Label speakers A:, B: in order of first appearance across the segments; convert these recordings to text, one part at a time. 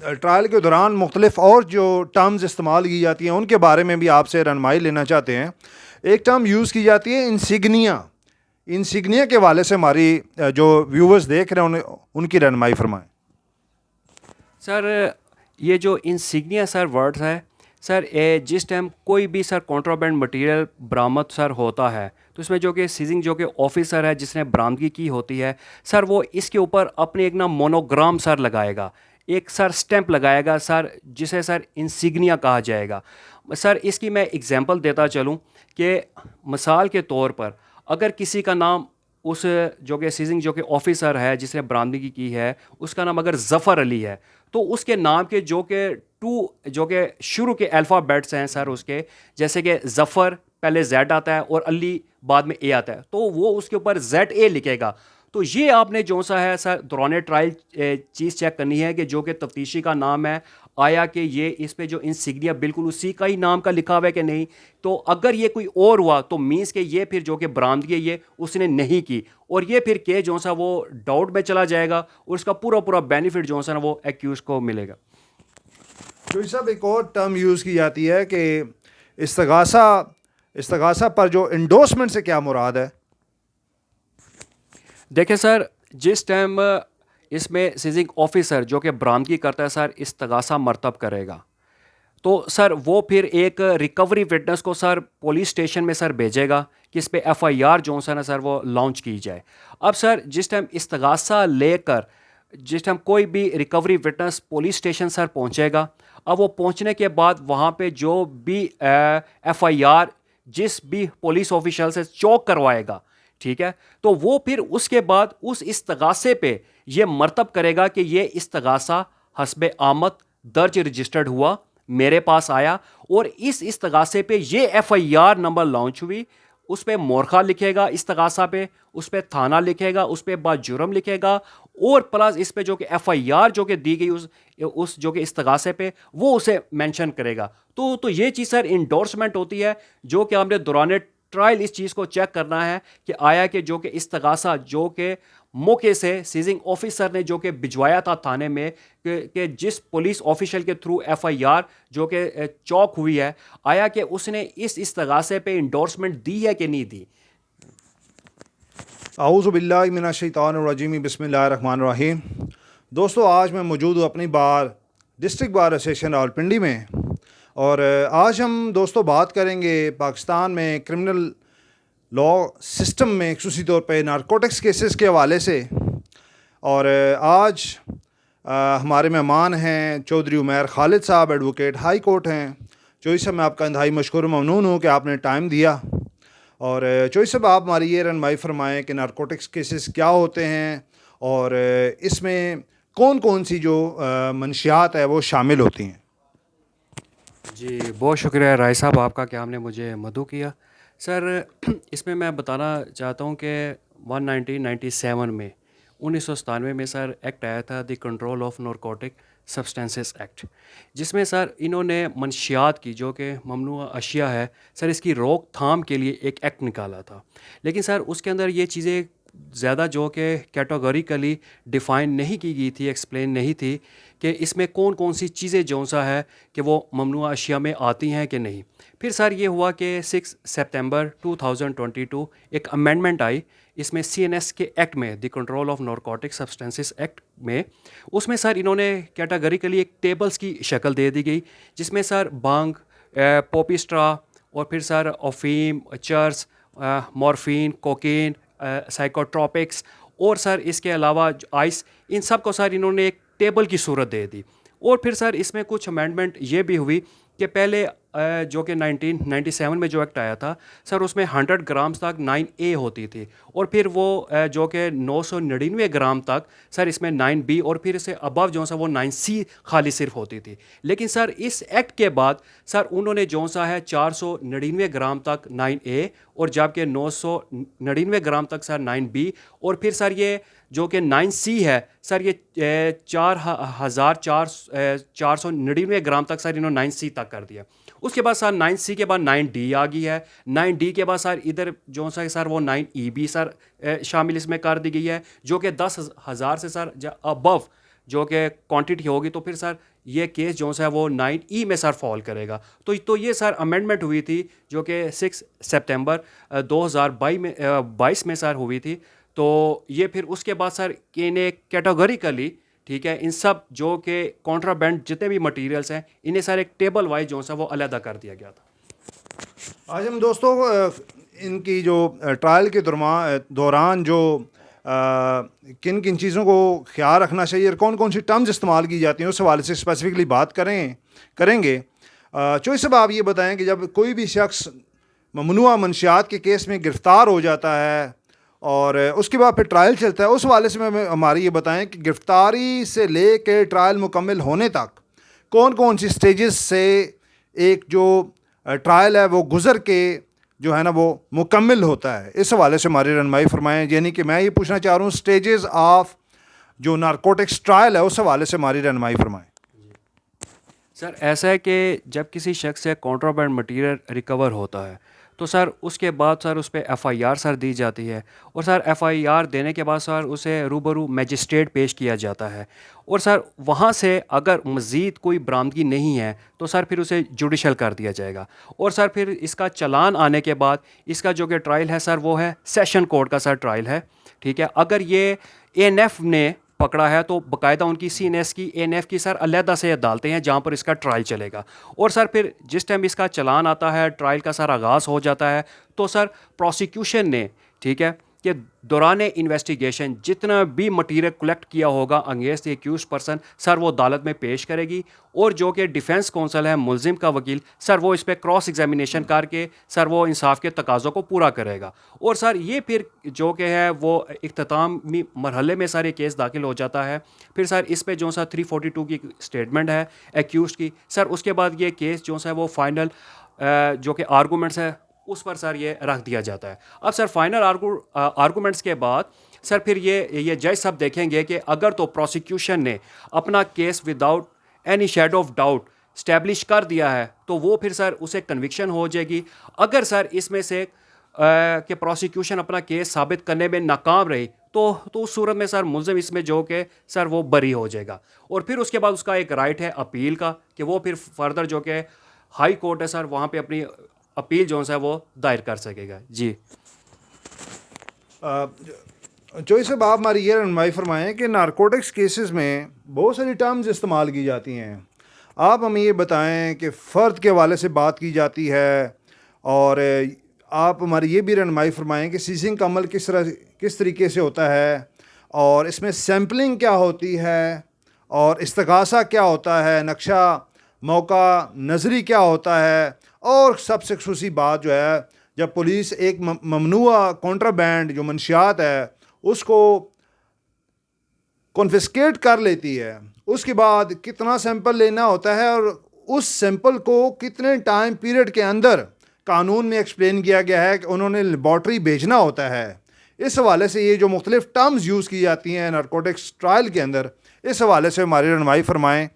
A: Trial के दौरान मुख्तलिफ और जो टर्म्स इस्तेमाल की जाती हैं उनके बारे में भी आपसे रहनुमाई लेना चाहते हैं। एक टर्म यूज़ की जाती है इंसिग्निया। इंसिग्निया के हवाले से हमारी जो व्यूवर्स देख रहे हैं उनकी रहनुमाई फरमाएं।
B: सर ये जो इंसिग्निया सर वर्ड्स है सर, जिस टाइम कोई भी सर कॉन्ट्राबैंड मटेरियल बरामद सर होता है तो इसमें जो कि सीजिंग जो कि ऑफिसर है जिसने बरामदगी की होती है सर, वो इसके ऊपर अपने एक ना मोनोग्राम सर लगाएगा, एक सर स्टैंप लगाएगा सर, जिसे सर इंसिग्निया कहा जाएगा। सर इसकी मैं एग्जांपल देता चलूँ कि मिसाल के तौर पर अगर किसी का नाम, उस जो कि सीजिंग जो कि ऑफिसर है जिसने बरामदगी की है उसका नाम अगर ज़फ़र अली है, तो उसके नाम के जो कि जो कि शुरू के अल्फ़ाबेट्स हैं सर उसके, जैसे कि ज़फ़र पहले जेड आता है और अली बाद में ए आता है, तो वो उसके ऊपर जेड ए लिखेगा। तो ये आपने जो सा है सर दौरान ट्रायल चीज़ चेक करनी है कि जो कि तफ्तीशी का नाम है, आया कि ये इस पे जो इंसिग्निया बिल्कुल उसी का ही नाम का लिखा हुआ है कि नहीं। तो अगर ये कोई और हुआ तो मीन्स के ये फिर जो कि बरामदगी है ये उसने नहीं की, और ये फिर के जो सा वो डाउट में चला जाएगा और उसका पूरा पूरा बेनिफिट जो सा ना वो एक्यूज को मिलेगा।
A: तो ये सब एक और टर्म यूज़ की जाती है कि इस्तगासा। इस्तगासा पर जो इंडोर्समेंट से क्या मुराद है?
B: देखिए सर, जिस टाइम इसमें सीजिंग ऑफिसर जो कि बरामदगी करता है सर इस्तगासा मरतब करेगा, तो सर वो फिर एक रिकवरी विटनेस को सर पुलिस स्टेशन में सर भेजेगा कि इस पे एफआईआर जो है ना सर वो लॉन्च की जाए। अब सर जिस टाइम इस्तगासा लेकर जिस टाइम कोई भी recovery witness police station sir पहुंचेगा, अब वो पहुंचने के बाद वहाँ पे जो भी एफआईआर जिस भी पुलिस ऑफिशियल से चौक करवाएगा, ठीक है, तो वो फिर उसके बाद उस इस्तगासे पे ये मरतब करेगा कि ये इस्तगासा हस्बे आमद दर्ज रजिस्टर्ड हुआ, मेरे पास आया, और इस इस्तगासे पे ये एफआईआर नंबर लॉन्च हुई। उस पे मोरखा लिखेगा इस्तगासा पे, उस पे थाना लिखेगा, उस पे बाद जुर्म लिखेगा, और प्लस इस पे जो कि एफआईआर जो कि दी गई उस जो कि इस्तगासे पे वो उसे मेंशन करेगा। तो ये चीज़ सर इंडोर्समेंट होती है, जो कि हमने दौरान ट्रायल इस चीज़ को चेक करना है कि आया कि जो कि इस्तगासा जो कि मौके से सीजिंग ऑफिसर ने जो कि भिजवाया था थाने में कि जिस पुलिस ऑफिशियल के थ्रू एफआईआर जो कि चौक हुई है, आया कि उसने इस इस्तगासे पे इंडोर्समेंट दी है कि नहीं दी।
A: आऊज़ु बिल्लाहि मिनश शैतानिर रजीम, बिस्मिल्लाहिर रहमानिर रहीम। दोस्तों, आज मैं मौजूद हूँ अपनी डिस्ट्रिक्ट बार एसोसिएशन रावलपिंडी में, और आज हम दोस्तों बात करेंगे पाकिस्तान में क्रिमिनल लॉ सिस्टम में खुसूसी तौर पे नारकोटिक्स केसेस के हवाले से। और आज हमारे मेहमान हैं चौधरी उमैर खालिद साहब, एडवोकेट हाई कोर्ट हैं। चौधरी साहब, मैं आपका इंतहाई मशकूर ममनून हूँ कि आपने टाइम दिया। और चौधरी साहब, आप हमारी ये रहनुमाई फरमाएँ कि नारकोटिक्स केसेस क्या होते हैं और इसमें कौन कौन सी जो मंशियात है वो शामिल होती हैं।
B: जी बहुत शुक्रिया राय साहब आपका कि आपने मुझे मदऊ किया। सर इसमें मैं बताना चाहता हूँ कि 1997 में 1997 में सर एक्ट आया था the control of narcotic substances act, जिसमें सर इन्होंने मंशियात की जो कि ममनुआ अशिया है सर इसकी रोकथाम के लिए एक एक्ट निकाला था। लेकिन सर उसके अंदर ये चीज़ें ज़्यादा जो कि कैटेगोरिकली डिफ़ाइन नहीं की गई थी, एक्सप्लेन नहीं थी कि इसमें कौन कौन सी चीज़ें जो सा है कि वो ममनुआ अशिया में आती हैं कि नहीं। फिर सर ये हुआ कि 6 सितंबर 2022 एक अमेंडमेंट आई इसमें सीएनएस के एक्ट में, the control of narcotic substances act में, उसमें सर इन्होंने कैटेगरिकली एक टेबल्स की शक्ल दे दी गई, जिसमें सर भांग, पॉपी स्ट्रा, और फिर सर अफीम, चर्स, मॉर्फिन, कोकीन, साइकोट्रॉपिक्स, और सर इसके अलावा आइस, इन सब को सर इन्होंने एक टेबल की सूरत दे दी। और फिर सर इसमें कुछ अमेंडमेंट ये भी हुई कि पहले जो कि 1997 में जो एक्ट आया था सर उसमें 100 ग्राम्स तक 9A होती थी, और फिर वो जो कि 999 ग्राम तक सर इसमें 9B, और फिर इससे अबव जो सा वो 9C खाली सिर्फ होती थी। लेकिन सर इस एक्ट के बाद सर उन्होंने जो सा है 499 ग्राम तक 9A, और जबकि 999 ग्राम तक सर 9B, और फिर सर ये जो कि 9C है सर ये 4,499 ग्राम तक सर इन्होंने 9C तक कर दिया। उसके बाद सर 9C के बाद 9D आ गई है, 9D के बाद सर इधर जो सा सर वो 9EB सर शामिल इसमें कर दी गई है, जो कि 10,000 से सर अबव जो कि क्वांटिटी होगी, तो फिर सर ये केस जो है वो 9E में सर फॉल करेगा। तो ये सर अमेंडमेंट हुई थी जो कि 6 सितंबर 2022 में 22 में सर हुई थी। तो ये फिर उसके बाद सर इन्हें कैटेगोरिकली, ठीक है, इन सब जो कि कॉन्ट्राबैंड जितने भी मटेरियल्स हैं इन्हें सर एक टेबल वाइज जो है वो अलहदा कर दिया गया था।
A: आज हम दोस्तों इनकी जो ट्रायल के दौरान जो किन किन चीज़ों को ख्याल रखना चाहिए और कौन कौन सी टर्म्स इस्तेमाल की जाती हैं उस हवाले से स्पेसिफिकली बात करेंगे। चौधरी साहब, आप ये बताएं कि जब कोई भी शख्स ममनुआ मंशियात के केस में गिरफ़्तार हो जाता है और उसके बाद फिर ट्रायल चलता है, उस हवाले से हमारी ये बताएं कि गिरफ़्तारी से ले कर ट्रायल मुकम्मल होने तक कौन कौन सी स्टेजेस से एक जो ट्रायल है वो गुज़र के जो है ना वो मुकम्मल होता है, इस हवाले से हमारी रहनुमाई फरमाएं। यानी कि मैं ये पूछना चाह रहा हूँ स्टेजेस ऑफ जो नारकोटिक्स ट्रायल है उस हवाले से हमारी रहनुमाई फरमाएं।
B: सर ऐसा है कि जब किसी शख्स से कॉन्ट्राबैंड मटेरियल रिकवर होता है तो सर उसके बाद सर उस पर एफआईआर सर दी जाती है, और सर एफआईआर देने के बाद सर उसे रूबरू मजिस्ट्रेट पेश किया जाता है, और सर वहाँ से अगर मज़ीद कोई बरामदगी नहीं है तो सर फिर उसे जुडिशल कर दिया जाएगा। और सर फिर इसका चालान आने के बाद इसका जो कि ट्रायल है सर वो है सेशन कोर्ट का सर ट्रायल है, ठीक है। अगर ये एएनएफ ने पकड़ा है तो बाकायदा उनकी सीएनएस की एएनएफ की सर अलहदा से अदालतें हैं जहाँ पर इसका ट्रायल चलेगा। और सर फिर जिस टाइम इसका चालान आता है, ट्रायल का सर आगाज़ हो जाता है, तो सर प्रोसिक्यूशन ने, ठीक है, कि दौरान इन्वेस्टिगेशन जितना भी मटीरियल कलेक्ट किया होगा अगेंस्ट एक्यूज पर्सन सर वो अदालत में पेश करेगी, और जो कि डिफेंस काउंसिल है मुलजिम का वकील सर वो इस पर क्रॉस एग्जामिनेशन करके सर वो इंसाफ के तकाज़ों को पूरा करेगा। और सर ये फिर जो कि है वो इख्तितामी मरहले में सर ये केस दाखिल हो जाता है। फिर सर इस पर जो सा 342 की स्टेटमेंट है एक्यूज की, सर उसके बाद ये केस जो सा वो फाइनल जो कि आर्गूमेंट्स है उस पर सर ये रख दिया जाता है। अब सर फाइनल आर्गूमेंट्स के बाद सर फिर ये जज साहब देखेंगे कि अगर तो प्रोसिक्यूशन ने अपना case without any shadow of doubt establish कर दिया है तो वो फिर सर उसे कन्विक्शन हो जाएगी। अगर सर इसमें से कि प्रोसिक्यूशन अपना केस साबित करने में नाकाम रही तो उस सूरत में सर मुलजिम इसमें जो कि सर वो बरी हो जाएगा, और फिर उसके बाद उसका एक राइट है अपील का कि वो फिर फर्दर जो कि हाई कोर्ट है सर वहाँ पे अपनी अपील जो है वो दायर कर सकेगा। जी
A: चौधरी साहब, आप हमारी ये रहनुमाई फरमाएँ कि नारकोटिक्स केसेस में बहुत सारी टर्म्स इस्तेमाल की जाती हैं। आप हमें ये बताएं कि फ़र्द के हवाले से बात की जाती है, और आप हमारी ये भी रहनुमाई फरमाएँ कि सीजिंग का अमल किस तरीके से होता है, और इसमें सैम्पलिंग क्या होती है, और इस्तगासा क्या होता है, नक्शा मौका नज़री क्या होता है, और सबसे खुसूसी बात जो है जब पुलिस एक ममनुआ कॉन्ट्राबैंड जो मंशियात है उसको कॉन्फिस्केट कर लेती है, उसके बाद कितना सैंपल लेना होता है और उस सैंपल को कितने टाइम पीरियड के अंदर कानून में एक्सप्लेन किया गया है कि उन्होंने लेबॉर्ट्री भेजना होता है। इस हवाले से ये जो मुख्तलिफ टर्म्स यूज़ की जाती हैं नारकोटिक्स ट्रायल के अंदर, इस हवाले से हमारी रहनुमाई फरमाएँ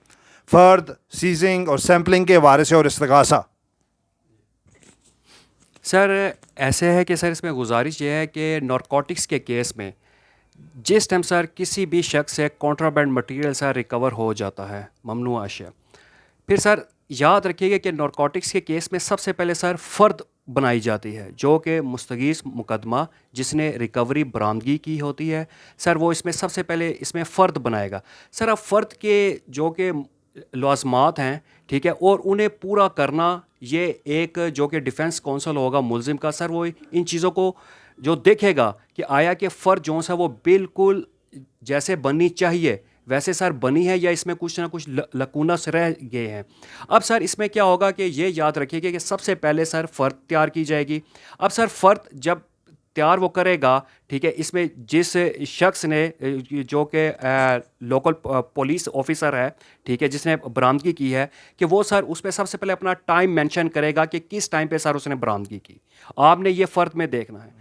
A: फ़र्द, सीजिंग और सैम्पलिंग के हवाले से और इस्तगासा।
B: सर ऐसे है कि सर इसमें गुजारिश ये है कि नारकोटिक्स के केस में जिस टाइम सर किसी भी शख्स से कॉन्ट्राबैंड मटेरियल सर रिकवर हो जाता है ममनुआ अशिया, फिर सर याद रखिएगा कि नारकोटिक्स के केस में सबसे पहले सर फ़र्द बनाई जाती है जो कि मुस्तगीस मुकदमा जिसने रिकवरी बरामदगी की होती है सर वो इसमें सबसे पहले इसमें फ़र्द बनाएगा। सर अब फ़र्द के जो कि लाज़मात हैं, ठीक है, और उन्हें पूरा करना ये एक जो कि डिफेंस काउंसिल होगा मुलजिम का सर वो इन चीज़ों को जो देखेगा कि आया कि फ़र्द जो सा वो बिल्कुल जैसे बननी चाहिए वैसे सर बनी है या इसमें कुछ ना कुछ लकूनस रह गए हैं। अब सर इसमें क्या होगा कि ये याद रखिएगा कि सबसे पहले सर फ़र्द तैयार की जाएगी। अब सर फ़र्द जब तैयार वो करेगा, ठीक है, इसमें जिस शख्स ने जो कि लोकल पुलिस ऑफिसर है, ठीक है, जिसने बरामदगी की है कि वो सर उस पर सबसे पहले अपना टाइम मेंशन करेगा कि किस टाइम पे सर उसने बरामदगी की, आपने ये फ़र्द में देखना है।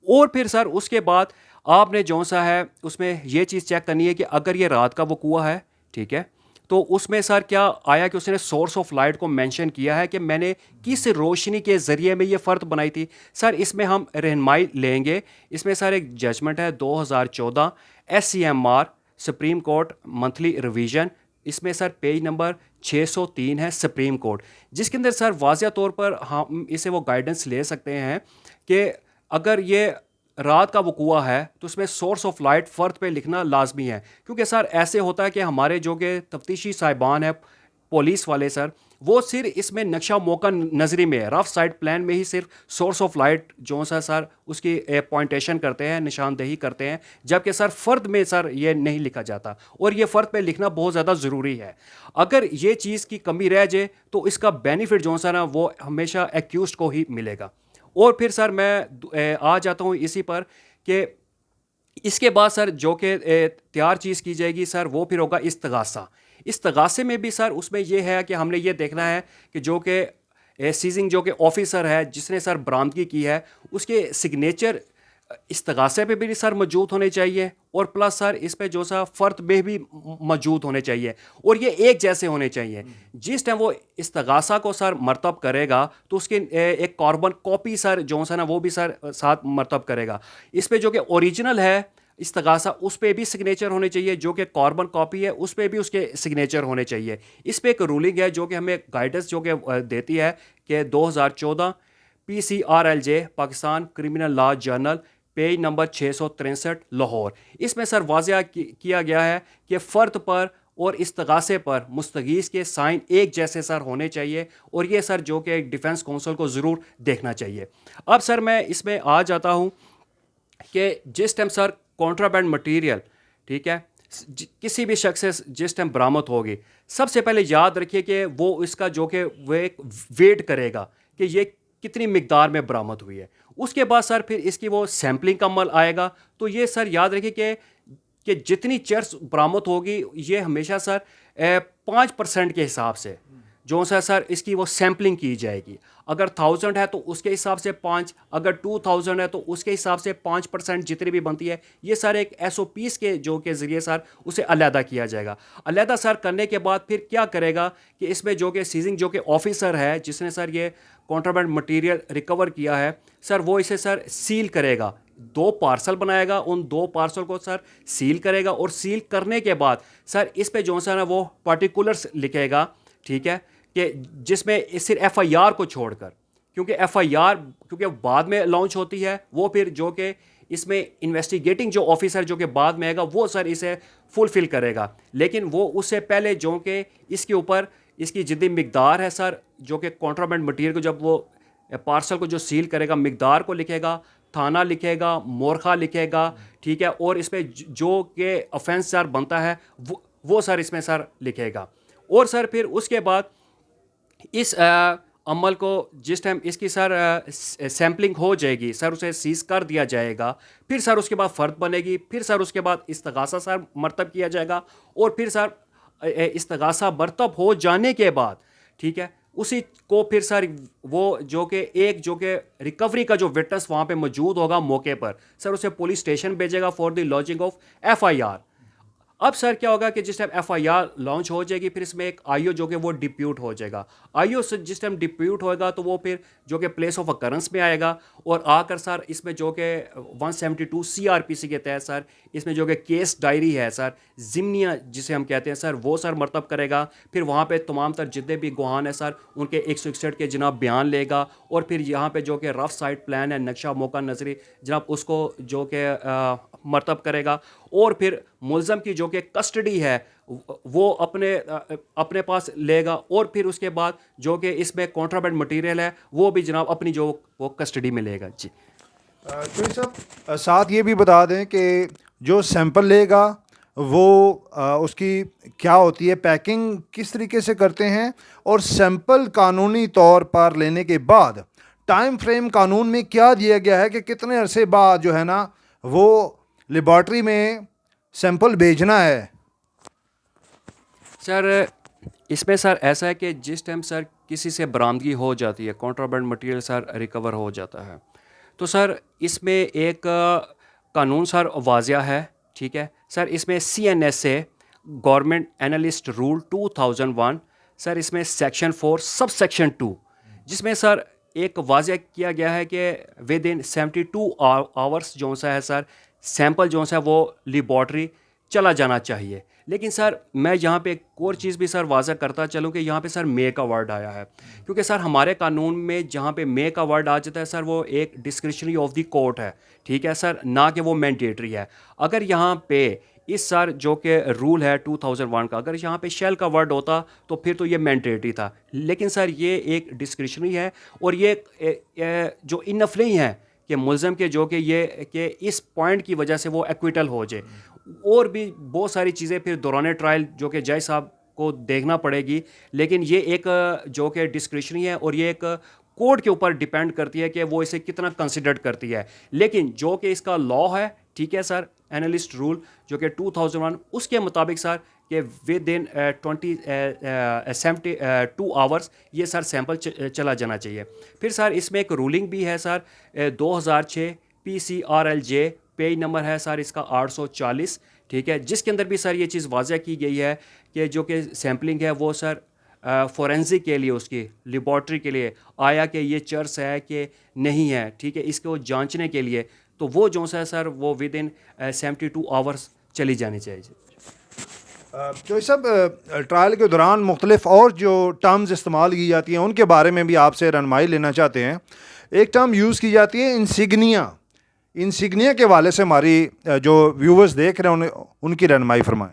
B: और फिर सर उसके बाद आपने जो सा है उसमें ये चीज़ चेक करनी है कि अगर ये रात का वकूआ है, ठीक है, तो उसमें सर क्या आया कि उसने सोर्स ऑफ लाइट को मेंशन किया है कि मैंने किस रोशनी के ज़रिए में ये फ़र्द बनाई थी। सर इसमें हम रहनुमाई लेंगे, इसमें सर एक जजमेंट है 2014 SCMR supreme court monthly revision, इसमें सर पेज नंबर 603 है सुप्रीम कोर्ट, जिसके अंदर सर वाज़िया तौर पर हम इसे वो गाइडेंस ले सकते हैं कि अगर ये रात का वकूआ है तो उसमें सोर्स ऑफ लाइट फ़र्द पे लिखना लाजमी है, क्योंकि सर ऐसे होता है कि हमारे जो कि तफ्तीशी साहिबान है, पुलिस वाले सर, वो सिर्फ इसमें नक्शा मौका नज़री में रफ साइड प्लान में ही सिर्फ सोर्स ऑफ लाइट जो सा सर उसकी पॉइंटेशन करते हैं, निशानदेही करते हैं, जबकि सर फ़र्द में सर ये नहीं लिखा जाता, और ये फ़र्द पे लिखना बहुत ज़्यादा ज़रूरी है। अगर ये चीज़ की कमी रह जाए तो इसका बेनिफिट जो सा ना वो हमेशा एक्यूज़ को ही मिलेगा। और फिर सर मैं आ जाता हूँ इसी पर कि इसके बाद सर जो कि तैयार चीज़ की जाएगी सर वो फिर होगा इस्तगासा। इस्तगासे में भी सर उसमें ये है कि हमने ये देखना है कि जो कि सीजिंग जो कि ऑफिसर है जिसने सर बरामदगी की है उसके सिग्नेचर इस्तगासे पे भी सर मौजूद होने चाहिए, और प्लस सर इस पे जो सा फ़र्द में भी मौजूद होने चाहिए, और ये एक जैसे होने चाहिए। जिस टाइम वो इस्तगासा को सर मरतब करेगा तो उसके एक कार्बन कॉपी सर जो सा ना वो भी सर साथ मरतब करेगा। इस पे जो कि ओरिजिनल है इस्तगासा उस पे भी सिग्नेचर होने चाहिए, जो कि कार्बन कॉपी है उस पे भी उसके सिग्नेचर होने चाहिए। इस पे एक रूलिंग है जो कि हमें गाइडेंस जो कि देती है कि 2014 PCRLJ Pakistan criminal law journal page number 663 Lahore, इसमें सर वाज़िया किया गया है कि फ़र्द पर और इस्तगासे पर मुस्तगीस के साइन एक जैसे सर होने चाहिए, और ये सर जो कि डिफेंस काउंसिल को ज़रूर देखना चाहिए। अब सर मैं इसमें आ जाता हूँ कि जिस टाइम सर कॉन्ट्राबैंड मटेरियल, ठीक है, किसी भी शख्स से जिस टाइम बरामद होगी, सबसे पहले याद रखिए कि वो इसका जो कि वो एक वेट करेगा कि ये कितनी मिकदार में बरामद हुई है। उसके बाद सर फिर इसकी वो सैम्पलिंग का अमल आएगा। तो ये सर याद रखिए कि जितनी चर्च बरामद होगी ये हमेशा सर 5% के हिसाब से जो सा सर इसकी वो सैम्पलिंग की जाएगी। अगर 1000 है तो उसके हिसाब से 5, अगर 2000 है तो उसके हिसाब से 5% जितनी भी बनती है, ये सर एक SOPs के जो के ज़रिए सर उसे अलहदा किया जाएगा। अलहदा सर करने के बाद फिर क्या करेगा कि इसमें जो कि सीजिंग जो कि ऑफिसर है जिसने सर ये कॉन्ट्राबैंड मटेरियल रिकवर किया है सर, वो इसे सर सील करेगा। 2 पार्सल बनाएगा, उन 2 पार्सल को सर सील करेगा, और सील करने के बाद सर इस पे जो सा ना वो पर्टिकुलर्स लिखेगा, ठीक है, कि जिसमें सिर्फ FIR को छोड़कर, क्योंकि FIR क्योंकि बाद में लॉन्च होती है, वो फिर जो कि इसमें इन्वेस्टिगेटिंग जो ऑफिसर जो कि बाद में आएगा वो सर इसे फुलफिल करेगा, लेकिन वो उससे पहले जो कि इसके ऊपर इसकी जितनी मिकदार है सर जो कि कॉन्ट्राबैंड मटीरियल को जब वो पार्सल को जो सील करेगा मिकदार को लिखेगा, थाना लिखेगा, मोरखा लिखेगा, ठीक है, और इस पर जो कि ऑफेंस सर बनता है वो सर इसमें सर लिखेगा। और सर फिर उसके बाद इस अमल को जिस टाइम इसकी सर सैम्पलिंग हो जाएगी सर उसे सीज कर दिया जाएगा, फिर सर उसके बाद फ़र्द बनेगी, फिर सर उसके बाद इस्तगासा सर मरतब किया जाएगा, और फिर सर इस्तगासा मरतब हो जाने के बाद, ठीक है, उसी को फिर सर वो जो कि एक जो कि रिकवरी का जो विटनेस वहाँ पे मौजूद होगा मौके पर सर उसे पुलिस स्टेशन भेजेगा for the lodging of FIR। अब सर क्या होगा कि जिस टाइम FIR लॉन्च हो जाएगी फिर इसमें एक IO जो कि वो डिप्यूट हो जाएगा। IO से जिस टाइम डिप्यूट होएगा तो वो फिर जो कि प्लेस ऑफ अकरेंस में आएगा, और आकर सर इसमें जो कि 172 CRPC के तहत सर इसमें जो कि केस डायरी है सर ज़िम्निया जिसे हम कहते हैं सर वो सर मरतब करेगा। फिर वहाँ पे तमाम तर जितने भी गुहान है सर उनके 161 के जनाब बयान लेगा, और फिर यहाँ पे जो कि रफ साइड प्लान है नक्शा मौका नजरी जनाब उसको जो कि मरतब करेगा, और फिर मुलज़म की जो कि कस्टडी है वो अपने पास लेगा, और फिर उसके बाद जो कि इसमें कॉन्ट्राबैंड मटेरियल है वो भी जनाब अपनी जो वो कस्टडी में लेगा। जी
A: तो सब साथ ये भी बता दें कि जो सैंपल लेगा वो उसकी क्या होती है, पैकिंग किस तरीके से करते हैं, और सैंपल कानूनी तौर पर लेने के बाद टाइम फ्रेम कानून में क्या दिया गया है कि कितने अरसे बाद जो है ना वो लेबॉर्ट्री में सैंपल भेजना है।
B: सर इसमें सर ऐसा है कि जिस टाइम सर किसी से बरामदगी हो जाती है, कॉन्ट्राबैंड मटेरियल सर रिकवर हो जाता है, तो सर इसमें एक कानून सर वाज़िया है, ठीक है सर, इसमें CNSA government analyst rule 2001 sir इसमें सेक्शन 4 सब सेक्शन 2 जिसमें सर एक वाज़िया किया गया है कि विद इन 72 आवर्स जो सा है सर सैंपल जो सा है वो लेबॉर्ट्री चला जाना चाहिए। लेकिन सर मैं यहाँ पे एक और चीज़ भी सर वाज़ह करता चलूँ कि यहाँ पे सर मे का वर्ड आया है, क्योंकि सर हमारे कानून में जहाँ पे मे का वर्ड आ जाता है सर, वो एक डिस्क्रिशनरी ऑफ द कोर्ट है, ठीक है सर, ना कि वो मैंडेटरी है। अगर यहाँ पे इस सर जो कि रूल है 2001 का, अगर यहाँ पे शेल का वर्ड होता तो फिर तो ये मैंडेटरी था, लेकिन सर ये एक डिस्क्रिशनरी है, और ये जो इनफ नहीं है कि मुलज़म के जो कि ये कि इस पॉइंट की वजह से वो एक्विटल हो जाए। और भी बहुत सारी चीज़ें फिर दौरान ट्रायल जो कि जज साहब को देखना पड़ेगी, लेकिन ये एक जो कि डिस्क्रिशनरी है, और ये एक कोर्ट के ऊपर डिपेंड करती है कि वो इसे कितना कंसिडर करती है। लेकिन जो कि इसका लॉ है, ठीक है सर, एनालिस्ट रूल जो कि 2001, उसके मुताबिक सर कि विद इन 72 आवर्स ये सर सैंपल चला जाना चाहिए। फिर सर इसमें एक रूलिंग भी है सर 2006 PCRLJ, पेज नंबर है सर इसका 840, ठीक है, जिसके अंदर भी सर ये चीज़ वाज़ह की गई है कि जो कि सैम्पलिंग है वो सर फोरेंसिक के लिए, उसकी लेबॉर्ट्री के लिए आया कि ये चर्स है कि नहीं है, ठीक है, इसको जांचने के लिए, तो वो जो सा है सर वो विद इन 72 आवर्स चली जानी चाहिए।
A: जो सब ट्रायल के दौरान मुख्तलिफ और जो टर्म्स इस्तेमाल की जाती हैं उनके बारे में भी आपसे रहनुमाई लेना चाहते हैं। एक टर्म यूज़ की जाती है इंसिग्निया। इंसिग्निया के हवाले से हमारी जो व्यूवर्स देख रहे हैं उनकी रहनुमाई फरमाएं।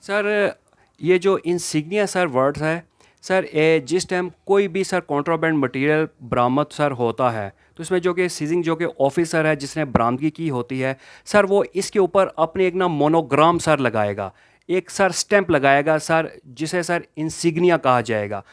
B: सर ये जो इंसिग्निया सर वर्ड्स है सर, जिस टाइम कोई भी सर कॉन्ट्राबैंड मटेरियल बरामद सर होता है, तो इसमें जो कि सीजिंग जो कि ऑफिसर है जिसने बरामदगी की होती है सर, वो इसके ऊपर अपने एक ना मोनोग्राम सर लगाएगा, एक सर स्टैंप लगाएगा सर, जिसे सर इंसिग्निया कहा जाएगा।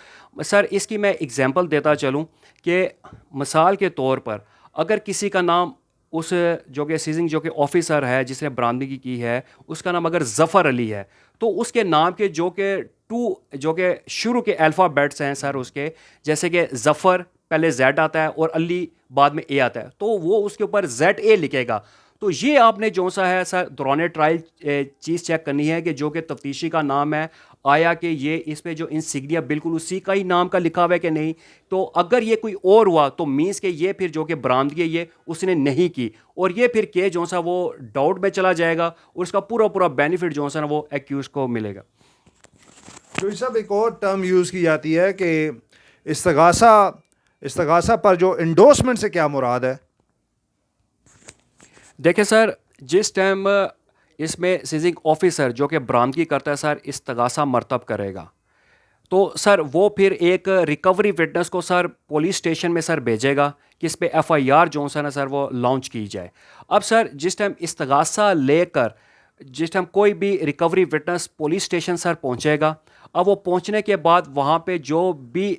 B: सर इसकी मैं एग्जांपल देता चलूँ कि मिसाल के तौर पर अगर किसी का नाम, उस जो कि सीजिंग जो कि ऑफिसर है जिसने बरामदगी की है, उसका नाम अगर ज़फ़र अली है, तो उसके नाम के जो कि जो कि शुरू के अल्फ़ाबेट्स हैं सर उसके, जैसे कि ज़फ़र पहले जेड आता है और अली बाद में ए आता है, तो वो उसके ऊपर ZA लिखेगा। तो ये आपने जो सा है सर दौरान ट्रायल चीज़ चेक करनी है कि जो कि तफ्तीशी का नाम है, आया कि ये इस पे जो इंसिग्निया बिल्कुल उसी का ही नाम का लिखा हुआ है कि नहीं। तो अगर ये कोई और हुआ तो मीन्स कि ये फिर जो कि बरामदगी ये उसने नहीं की, और ये फिर के जो सा वो डाउट में चला जाएगा, और उसका पूरा पूरा बेनिफिट जो सा ना वो एक्यूज को मिलेगा।
A: जो सब एक और टर्म यूज़ की जाती है कि इस्तगासा। इस्तगासा पर जो इंडोर्समेंट से क्या मुराद है?
B: देखिए सर, जिस टाइम इसमें सीजिंग ऑफिसर जो कि बरामदगी करता है सर इस्तगासा मरतब करेगा, तो सर वो फिर एक रिकवरी विटनेस को सर पुलिस स्टेशन में सर भेजेगा कि इस पे FIR जो है ना सर वो लॉन्च की जाए। अब सर जिस टाइम इस्तगासा लेकर जिस टाइम कोई भी recovery witness police station sir पहुंचेगा, अब वो पहुंचने के बाद वहाँ पे जो भी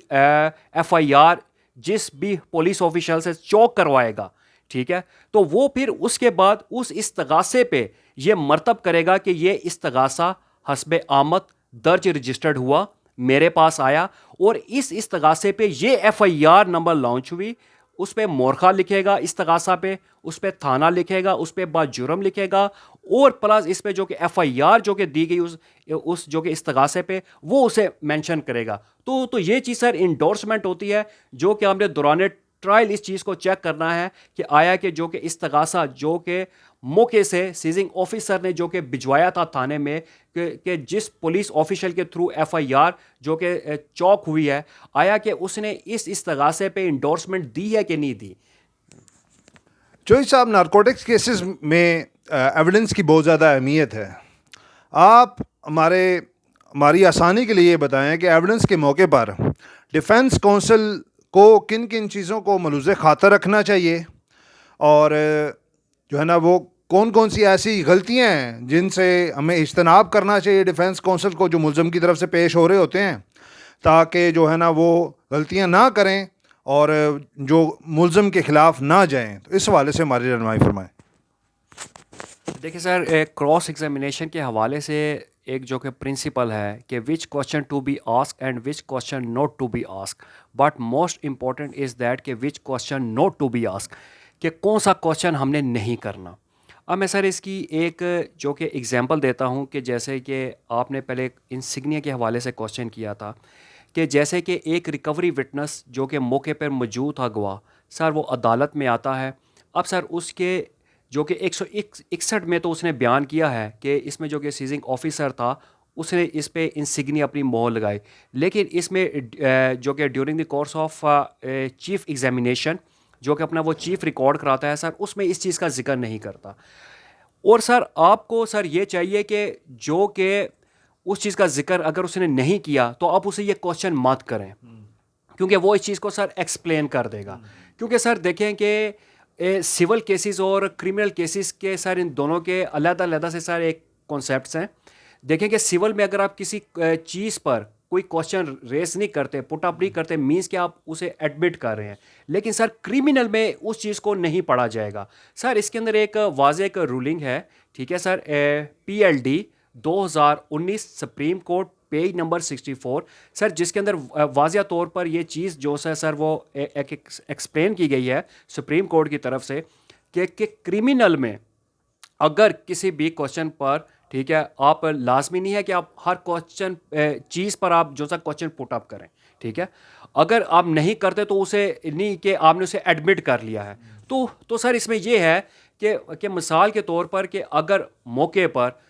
B: FIR जिस भी पुलिस ऑफिशियल से चौक करवाएगा, ठीक है, तो वो फिर उसके बाद उस इस्तगासे पे ये मरतब करेगा कि ये इस्तगासा हस्बे आमद दर्ज रजिस्टर्ड हुआ, मेरे पास आया, और इस इस्तगासे पे ये FIR नंबर लॉन्च हुई, उस पर मोरखा लिखेगा इस्तगासा पे, उस पर थाना लिखेगा, उस पर बाजुर्म लिखेगा, और प्लस इस पे जो कि FIR जो कि दी गई उस जो कि इस्तगासे पे वो उसे मेंशन करेगा। तो ये चीज़ सर इंडोर्समेंट होती है, जो कि हमने दौरान ट्रायल इस चीज़ को चेक करना है कि आया कि जो कि इस्तगासा जो कि मौके से सीजिंग ऑफिसर ने जो कि भिजवाया था थाने में कि जिस पुलिस ऑफिशियल के थ्रू FIR जो कि चौक हुई है, आया कि उसने इस इस्तगासे पे इंडोर्समेंट दी है कि नहीं दी।
A: चोई साहब, नारकोटिक्स केसेस में एविडेंस की बहुत ज़्यादा अहमियत है। आप हमारी आसानी के लिए ये बताएं कि एविडेंस के मौके पर डिफेंस काउंसिल को किन किन चीज़ों को मलूज़े खातर रखना चाहिए, और जो है ना वो कौन कौन सी ऐसी गलतियां हैं जिनसे हमें इज्तनाब करना चाहिए डिफेंस काउंसिल को जो मुलज़म की तरफ से पेश हो रहे होते हैं, ताकि जो है ना वो गलतियां ना करें और जो मुलज़म के ख़िलाफ़ ना जाएं। तो इस हवाले से हमारी रहनुमाई फरमाएं।
B: देखिए सर, क्रॉस एग्जामिनेशन के हवाले से एक जो कि प्रिंसिपल है कि which question to be ask and which question not to be ask, but most important is that कि which question not to be ask, कि कौन सा क्वेश्चन हमने नहीं करना। अब मैं सर इसकी एक जो कि एग्जांपल देता हूँ कि जैसे कि आपने पहले इंसिग्निया के हवाले से क्वेश्चन किया था कि जैसे कि एक रिकवरी विटनेस जो कि मौके पर मौजूद था गवाह, सर वो अदालत में आता है। अब सर उसके जो कि 161 में तो उसने बयान किया है कि इसमें जो कि सीजिंग ऑफिसर था उसने इस पे इंसिग्नी अपनी मोहर लगाई। लेकिन इसमें जो कि during the course of chief examination जो कि अपना वो चीफ रिकॉर्ड कराता है सर, उसमें इस चीज़ का जिक्र नहीं करता। और सर आपको सर ये चाहिए कि जो कि उस चीज़ का जिक्र अगर उसने नहीं किया तो आप उसे ये क्वेश्चन मत करें, क्योंकि वो इस चीज़ को सर एक्सप्लेन कर देगा। क्योंकि सर देखें कि सिविल केसेस और क्रिमिनल केसेस के सर इन दोनों के अलग-अलग से सर एक कॉन्सेप्ट्स हैं। देखें कि सिविल में अगर आप किसी चीज़ पर कोई क्वेश्चन रेस नहीं करते, पुट अप नहीं करते, मीन्स कि आप उसे एडमिट कर रहे हैं। लेकिन सर क्रिमिनल में उस चीज़ को नहीं पढ़ा जाएगा। सर इसके अंदर एक वाज़ेह एक रूलिंग है, ठीक है sir, PLD 2019 supreme court page number 64 sir, जिसके अंदर वाज़िया तौर पर ये चीज़ जो है सर वो एक्सप्लेन की गई है सुप्रीम कोर्ट की तरफ से कि क्रिमिनल में अगर किसी भी क्वेश्चन पर, ठीक है, आप लाजमी नहीं है कि आप हर क्वेश्चन चीज़ पर आप जो सा क्वेश्चन पुट अप करें, ठीक है। अगर आप नहीं करते तो उसे नहीं कि आपने उसे एडमिट कर लिया है। तो सर इसमें यह है कि मिसाल के तौर पर कि अगर मौके पर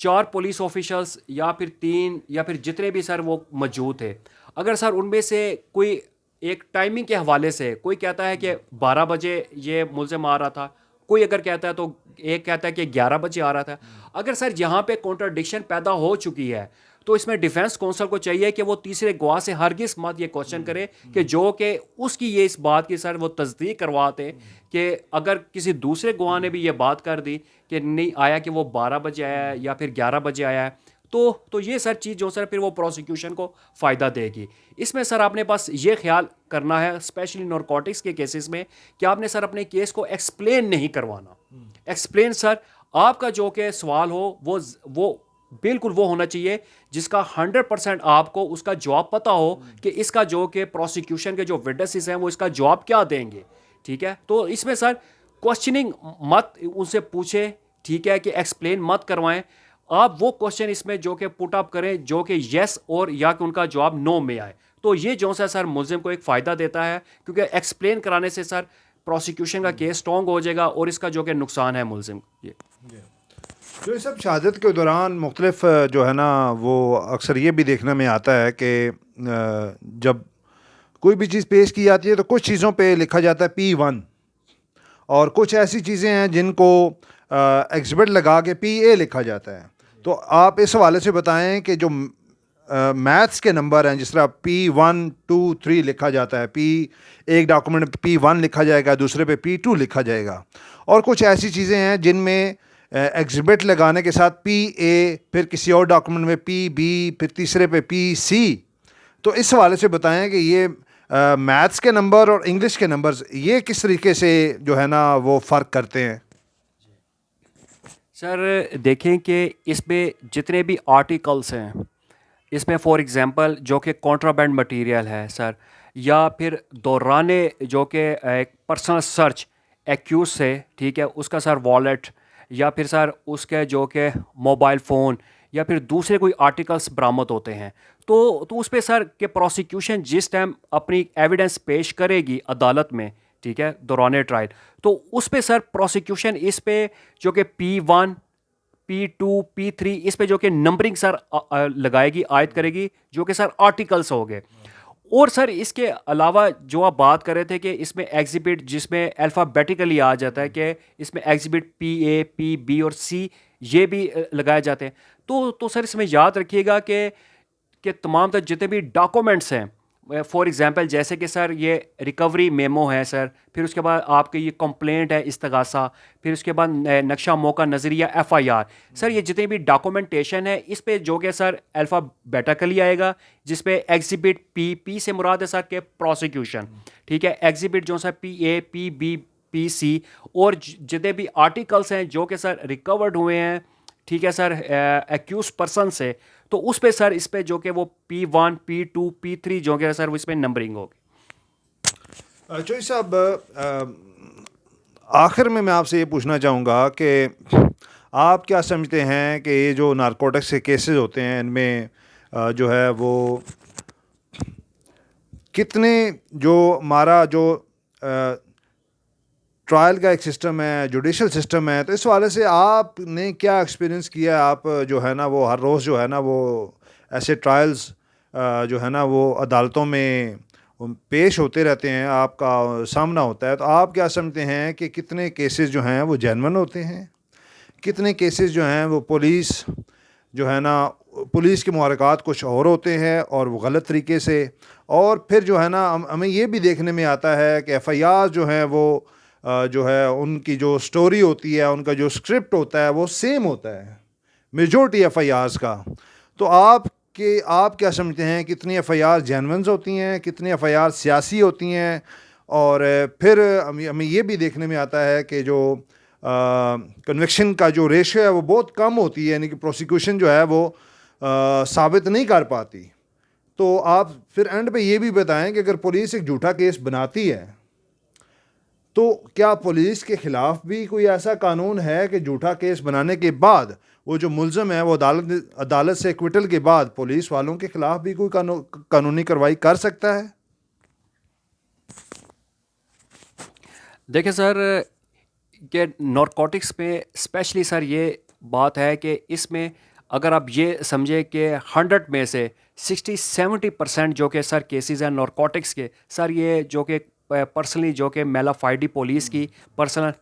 B: 4 पुलिस ऑफिशल्स या फिर 3 या फिर जितने भी सर वो मौजूद थे, अगर सर उनमें से कोई एक टाइमिंग के हवाले से कोई कहता है कि 12 बजे ये मुलज़िम आ रहा था, कोई अगर कहता है तो एक कहता है कि 11 बजे आ रहा था। अगर सर यहाँ पे कॉन्ट्राडिक्शन पैदा हो चुकी है तो इसमें डिफेंस काउंसिल को चाहिए कि वो तीसरे गवाह से हरगिज़ मत ये क्वेश्चन करे कि जो कि उसकी ये इस बात की सर वो तस्दीक करवाते कि अगर किसी दूसरे गवाह ने भी ये बात कर दी कि नहीं आया कि वो 12 बजे आया है या फिर 11 बजे आया है, तो ये सर चीज़ जो सर फिर वो प्रोसिक्यूशन को फ़ायदा देगी। इसमें सर आपने बस ये ख्याल करना है स्पेशली नारकोटिक्स के केसेस में कि आपने सर अपने केस को एक्सप्लेन नहीं करवाना। एक्सप्लेन सर आपका जो कि सवाल हो वो बिल्कुल वो होना चाहिए जिसका 100% आपको उसका जवाब पता हो कि इसका जो कि प्रोसिक्यूशन के जो विटनेसेस हैं वो इसका जवाब क्या देंगे, ठीक है। तो इसमें सर क्वेश्चनिंग मत उनसे पूछे, ठीक है, कि एक्सप्लेन मत करवाएं। आप वो क्वेश्चन इसमें जो कि पुट अप करें जो कि येस और या कि उनका जवाब नो में आए। तो ये जो सा सर मुल्ज़िम को एक फ़ायदा देता है, क्योंकि एक्सप्लेन कराने से सर प्रोसिक्यूशन का केस स्ट्रॉन्ग हो जाएगा और इसका जो कि नुकसान है मुल्ज़िम ये।
A: जो ये सब शहादत के दौरान मुख्तलिफ जो है ना वो अक्सर ये भी देखने में आता है कि जब कोई भी चीज़ पेश की जाती है तो कुछ चीज़ों पे लिखा जाता है P1 और कुछ ऐसी चीज़ें हैं जिनको एग्जिबिट लगा के PA लिखा जाता है। तो आप इस हवाले से बताएं कि जो मैथ्स के नंबर हैं, जिस तरह P1 2 3 लिखा जाता है, एक डॉक्यूमेंट में P1 लिखा जाएगा, दूसरे पे P2 लिखा जाएगा, और कुछ ऐसी चीज़ें हैं जिनमें एग्जिबिट लगाने के साथ PA, फिर किसी और डॉक्यूमेंट में PB, फिर तीसरे पे PC। तो इस हवाले से बताएं कि ये मैथ्स के नंबर और इंग्लिश के नंबर्स ये किस तरीके से जो है ना वो फ़र्क करते हैं।
B: सर देखें कि इसमें जितने भी आर्टिकल्स हैं, इसमें फॉर एग्जांपल जो कि कॉन्ट्राबैंड मटेरियल है सर, या फिर दौराने जो कि एक पर्सनल सर्च एक्यूज से, ठीक है, उसका सर वॉलेट या फिर सर उसके जो कि मोबाइल फ़ोन या फिर दूसरे कोई आर्टिकल्स बरामद होते हैं, तो उस पे सर के प्रोसिक्यूशन जिस टाइम अपनी एविडेंस पेश करेगी अदालत में, ठीक है, दौरान ट्रायल, तो उस पे सर प्रोसिक्यूशन इस पे जो कि P1 P2 P3 इस पे जो कि नंबरिंग सर लगाएगी, आयद करेगी, जो कि सर आर्टिकल्स हो गए। और सर इसके अलावा जो आप बात कर रहे थे कि इसमें एग्जिबिट जिसमें अल्फ़ाबेटिकली आ जाता है कि इसमें एग्जिबिट PA PB और C ये भी लगाए जाते हैं। तो सर इसमें याद रखिएगा कि तमाम तर जितने भी डॉक्यूमेंट्स हैं, फॉर एग्जांपल जैसे कि सर ये रिकवरी मेमो है सर, फिर उसके बाद आपके ये कंप्लेंट है इस्तगासा, फिर उसके बाद नक्शा मौका नज़रिया FIR, सर ये जितनी भी डॉक्यूमेंटेशन है इस पे जो कि सर अल्फ़ाबेटिकली आएगा, जिस पे एग्जिबिट P से मुराद है सर के प्रोसिक्यूशन, ठीक है, एग्जिबिट जो सर PA PB PC और जितने भी आर्टिकल्स हैं जो कि सर रिकवर्ड हुए हैं, ठीक है सर, एक्यूज पर्सन से, तो उस पे सर इस पे जो कि वो P1 P2 P3 जो कि सर वो इसमें नंबरिंग होगी।
A: चौधरी साहब, आखिर में मैं आपसे ये पूछना चाहूँगा कि आप क्या समझते हैं कि ये जो नारकोटिक्स के केसेस होते हैं इनमें जो है वो कितने जो हमारा जो ट्रायल का एक सिस्टम है, जुडिशल सिस्टम है, तो इस वाले से आपने क्या एक्सपीरियंस किया? आप जो है ना वो हर रोज़ जो है ना वो ऐसे ट्रायल्स जो है ना वो अदालतों में पेश होते रहते हैं, आपका सामना होता है, तो आप क्या समझते हैं कि कितने केसेस जो हैं वो जेन्युइन होते हैं, कितने केसेस जो हैं वो पुलिस जो है ना पुलिस के मुहरक़ात कुछ और होते हैं और वो गलत तरीके से, और फिर जो है ना हमें ये भी देखने में आता है कि एफआईआर जो हैं वो जो है उनकी जो स्टोरी होती है, उनका जो स्क्रिप्ट होता है वो सेम होता है मेजॉरिटी एफआईआर्स का। तो आप क्या समझते हैं कितनी एफआईआर जेन्युइन होती हैं, कितनी एफआईआर सियासी होती हैं? और फिर हमें ये भी देखने में आता है कि जो कन्विक्शन का जो रेशियो है वो बहुत कम होती है, यानी कि प्रोसिक्यूशन जो है वो साबित नहीं कर पाती। तो आप फिर एंड पे ये भी बताएं कि अगर पुलिस एक झूठा केस बनाती है तो क्या पुलिस के ख़िलाफ़ भी कोई ऐसा कानून है कि झूठा केस बनाने के बाद वो जो मुलज़म है वो अदालत से एक्विटल के बाद पुलिस वालों के ख़िलाफ़ भी कोई कानूनी कार्रवाई कर सकता है?
B: देखिए सर, कि नारकोटिक्स में स्पेशली सर ये बात है कि इसमें अगर आप ये समझे कि 100 में से 60-70% जो कि सर केसेस हैं नारकोटिक्स के, सर ये जो कि पर्सनली जो कि मेलाफाइडी पुलिस की पर्सनल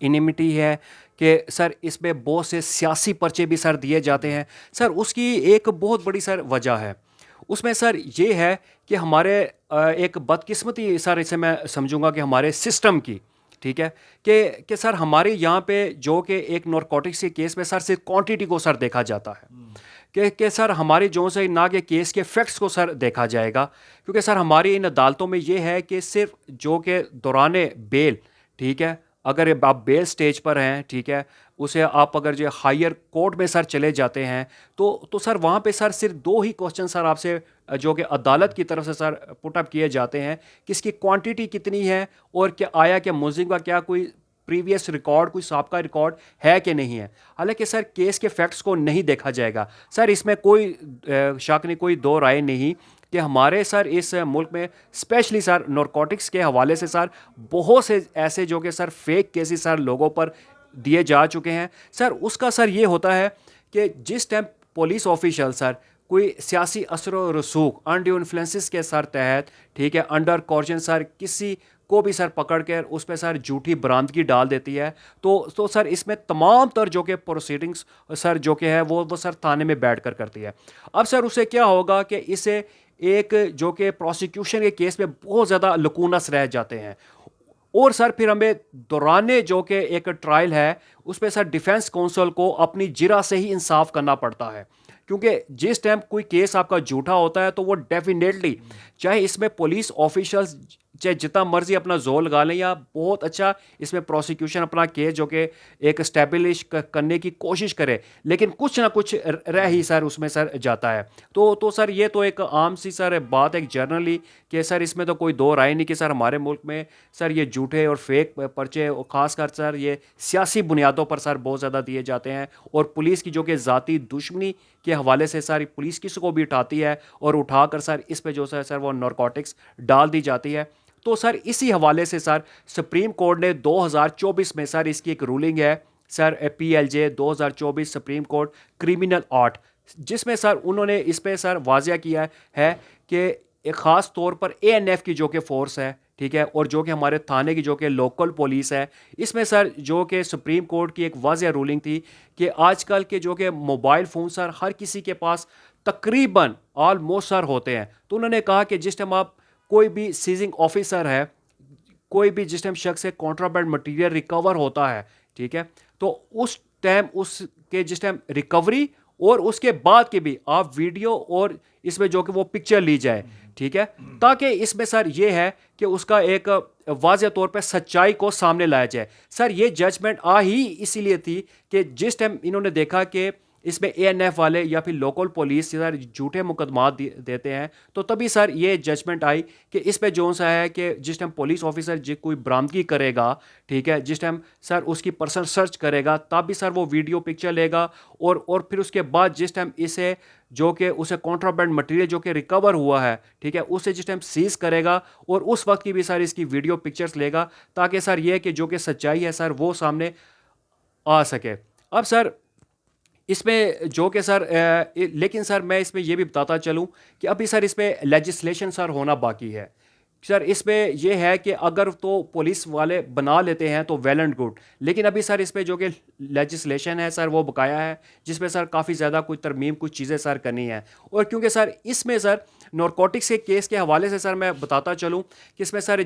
B: इनिमिटी है कि सर इसमें बहुत से सियासी पर्चे भी सर दिए जाते हैं। सर उसकी एक बहुत बड़ी सर वजह है उसमें सर ये है कि हमारे एक बदकिस्मती सर इसे मैं समझूंगा कि हमारे सिस्टम की, ठीक है, कि सर हमारे यहाँ पे जो कि एक नारकोटिक्स के केस में सर सिर्फ क्वांटिटी को सर देखा जाता है कि सर हमारी जो से ना कि केस के फैक्ट्स को सर देखा जाएगा, क्योंकि सर हमारी इन अदालतों में ये है कि सिर्फ जो कि दौरान बेल, ठीक है, अगर आप बेल स्टेज पर हैं, ठीक है, उसे आप अगर जो हायर कोर्ट में सर चले जाते हैं तो सर वहाँ पे सर सिर्फ 2 ही क्वेश्चन सर आपसे जो कि अदालत की तरफ से सर पुटअप किए जाते हैं कि इसकी क्वांटिटी कितनी है और क्या आया कि मुलजिम का क्या कोई प्रीवियस रिकॉर्ड, कोई साबका रिकॉर्ड है कि नहीं है। हालांकि सर केस के फैक्ट्स को नहीं देखा जाएगा। सर इसमें कोई शक नहीं, कोई दो राय नहीं कि हमारे सर इस मुल्क में स्पेशली सर नारकोटिक्स के हवाले से सर बहुत से ऐसे जो कि सर फेक केसेस सर लोगों पर दिए जा चुके हैं। सर उसका सर ये होता है कि जिस टाइम पुलिस ऑफिशियल सर कोई सियासी असर व रसूख अनड्यू इन्फ्लुएंसेस के सर तहत, ठीक है, अंडर कॉर्जन सर किसी को भी सर पकड़ कर उस पर सर झूठी बरामदगी डाल देती है तो सर इसमें तमाम तर जो कि प्रोसीडिंग्स सर जो कि है वो सर थाने में बैठ कर करती है। अब सर उसे क्या होगा कि इसे एक जो कि प्रोसिक्यूशन के केस में बहुत ज़्यादा लकूनस रह जाते हैं और सर फिर हमें दौराने जो कि एक ट्रायल है उस पर सर डिफेंस काउंसिल को अपनी जिरा से ही इंसाफ करना पड़ता है, क्योंकि जिस टाइम कोई केस आपका झूठा होता है तो वो डेफिनेटली चाहे इसमें पुलिस ऑफिशियल्स चाहे जितना मर्जी अपना जोर लगा लें या बहुत अच्छा इसमें प्रोसिक्यूशन अपना केस जो कि एक स्टैब्लिश करने की कोशिश करे, लेकिन कुछ ना कुछ रह ही सर उसमें सर जाता है। तो सर ये तो एक आम सी सर बात है जनरली कि सर इसमें तो कोई दो राय नहीं कि सर हमारे मुल्क में सर ये झूठे और फेक पर्चे खासकर सर ये सियासी बुनियादों पर सर बहुत ज़्यादा दिए जाते हैं और पुलिस की जो कि ज़ाती दुश्मनी के हवाले से सर पुलिस किसी को भी उठाती है और उठाकर सर इस पे जो सर वो नारकोटिक्स डाल दी जाती है। तो सर इसी हवाले से सर सुप्रीम कोर्ट ने 2024 में सर इसकी एक रूलिंग है sir PLJ 2024 supreme court criminal art, जिसमें सर उन्होंने इस पे सर वाजिया किया है कि एक ख़ास तौर पर ANF की जो कि फोर्स है, ठीक है, और जो कि हमारे थाने की जो कि लोकल पुलिस है, इसमें सर जो कि सुप्रीम कोर्ट की एक वाजिया रूलिंग थी कि आजकल के जो कि मोबाइल फ़ोन सर हर किसी के पास तकरीबन ऑलमोस्ट सर होते हैं। तो उन्होंने कहा कि जिस टाइम आप कोई भी सीजिंग ऑफिसर है, कोई भी जिस टाइम शख्स से कॉन्ट्राबैंड मटेरियल रिकवर होता है, ठीक है, तो उस टाइम उसके जिस टाइम रिकवरी और उसके बाद के भी आप वीडियो और इसमें जो कि वो पिक्चर ली जाए, ठीक है, ताकि इसमें सर ये है कि उसका एक वाज़ेह तौर पे सच्चाई को सामने लाया जाए। सर ये जजमेंट आ ही इसीलिए थी कि जिस टाइम इन्होंने देखा कि इसमें ANF वाले या फिर लोकल पुलिस सर झूठे मुकदमा देते हैं, तो तभी सर ये जजमेंट आई कि इस पे जो सा है कि जिस टाइम पुलिस ऑफिसर कोई बरामदगी करेगा, ठीक है, जिस टाइम सर उसकी पर्सनल सर्च करेगा तब भी सर वो वीडियो पिक्चर लेगा, और फिर उसके बाद जिस टाइम इसे जो कि उसे कॉन्ट्राबैंड मटेरियल जो कि रिकवर हुआ है, ठीक है, उसे जिस टाइम सीज करेगा और उस वक्त की भी सर इसकी वीडियो पिक्चर्स लेगा, ताकि सर ये कि जो कि सच्चाई है सर वो सामने आ सके। अब सर इसमें जो कि सर लेकिन सर मैं इसमें ये भी बताता चलूँ कि अभी सर इस पे लेजिस्लेशन सर होना बाकी है। सर इसमें ये है कि अगर तो पुलिस वाले बना लेते हैं तो वेल एंड गुड, लेकिन अभी सर इस पे जो कि लेजिस्लेशन है सर वो बकाया है, जिसमें सर काफ़ी ज़्यादा कुछ तरमीम कुछ चीज़ें सर करनी है। और क्योंकि सर इसमें सर नारकोटिक्स के केस के हवाले से सर मैं बताता चलूँ कि इसमें सर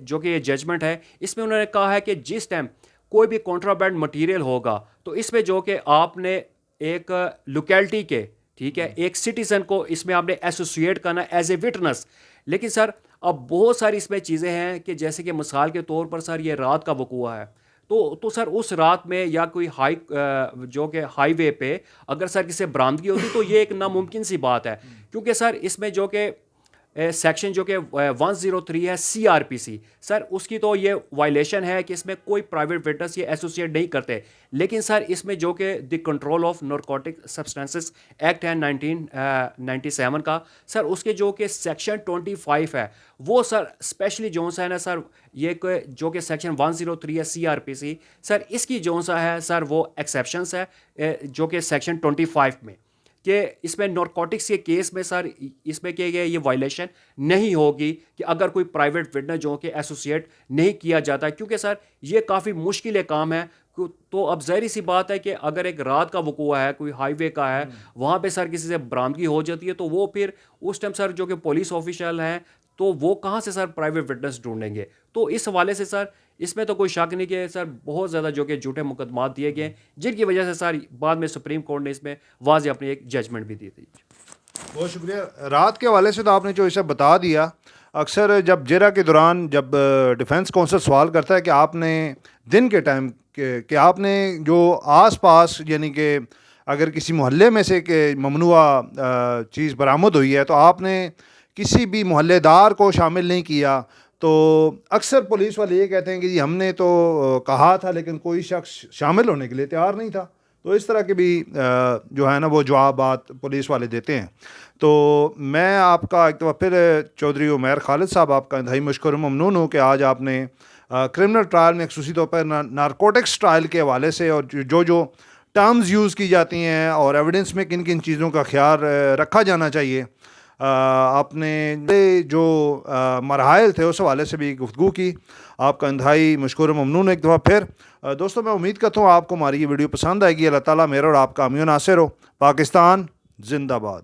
B: जो कि ये जजमेंट है इसमें उन्होंने कहा है कि जिस टाइम कोई भी कॉन्ट्राबैंड मटीरियल होगा तो इसमें जो कि आपने एक लोकेलिटी के, ठीक है, एक सिटीजन को इसमें आपने एसोसिएट करना एज ए विटनेस। लेकिन सर अब बहुत सारी इसमें चीज़ें हैं कि जैसे कि मिसाल के तौर पर सर ये रात का वकूआ है, तो सर उस रात में या कोई जो कि हाईवे पे अगर सर किसी बरामदगी होती तो ये एक नामुमकिन सी बात है, क्योंकि सर इसमें जो कि सेक्शन जो कि 103 है CRPC, सर उसकी तो ये वायलेशन है कि इसमें कोई प्राइवेट विटनेस ये एसोसिएट नहीं करते। लेकिन सर इसमें जो कि the control of narcotic substances act है 1997 का, सर उसके जो कि सेक्शन 25 है वो सर स्पेशली जो सा है ना सर, ये जो कि सेक्शन 103 है CRPC, सर इसकी जो सा है सर वो एक्सेप्शंस है जो कि सेक्शन 25 में, कि इसमें नारकोटिक्स के केस में सर इसमें कि ये वायलेशन नहीं होगी कि अगर कोई प्राइवेट विटनेस जो कि एसोसिएट नहीं किया जाता, क्योंकि सर ये काफ़ी मुश्किल काम है। तो अब ज़ाहिर सी बात है कि अगर एक रात का वकूआ है, कोई हाईवे का है, वहाँ पे सर किसी से बरामदगी हो जाती है, तो वो फिर उस टाइम सर जो कि पुलिस ऑफिशियल हैं तो वो कहाँ से सर प्राइवेट विटनेस ढूंढेंगे। तो इस हवाले से सर इसमें तो कोई शक नहीं कि सर बहुत ज़्यादा जो कि झूठे मुकदमा दिए गए, जिनकी वजह से सर बाद में सुप्रीम कोर्ट ने इसमें वाज़े अपनी एक जजमेंट भी दी थी।
A: बहुत शुक्रिया। रात के हवाले से तो आपने जो इसे बता दिया। अक्सर जब जेरा के दौरान जब डिफेंस काउंसिल सवाल करता है कि आपने दिन के टाइम कि आपने जो आस पास यानी कि अगर किसी मोहल्ले में से के ममनुआ चीज़ बरामद हुई है तो आपने किसी भी मोहल्लेदार को शामिल नहीं किया, तो अक्सर पुलिस वाले ये कहते हैं कि जी हमने तो कहा था लेकिन कोई शख्स शामिल होने के लिए तैयार नहीं था। तो इस तरह के भी जो है ना वो जवाब बात पुलिस वाले देते हैं। तो मैं आपका एक दफ़ा फिर चौधरी उमैर खालिद साहब आपका इंतहाई मशकूर ममनून हूँ कि आज आपने क्रिमिनल ट्रायल में खसूसी तौर पर नारकोटिक्स ट्रायल के हवाले से और जो जो टर्म्स यूज़ की जाती हैं और एविडेंस में किन किन चीज़ों का ख्याल रखा जाना चाहिए, आपने जो मराहल थे उस हवाले से भी गुफ्तगू की। आपका इंतहाई मशकूर ममनून एक दफ़ा फिर। दोस्तों मैं उम्मीद करता हूँ आपको हमारी ये वीडियो पसंद आएगी। अल्लाह ताला मेरा और आपका अमीन नासिर हो। पाकिस्तान जिंदाबाद।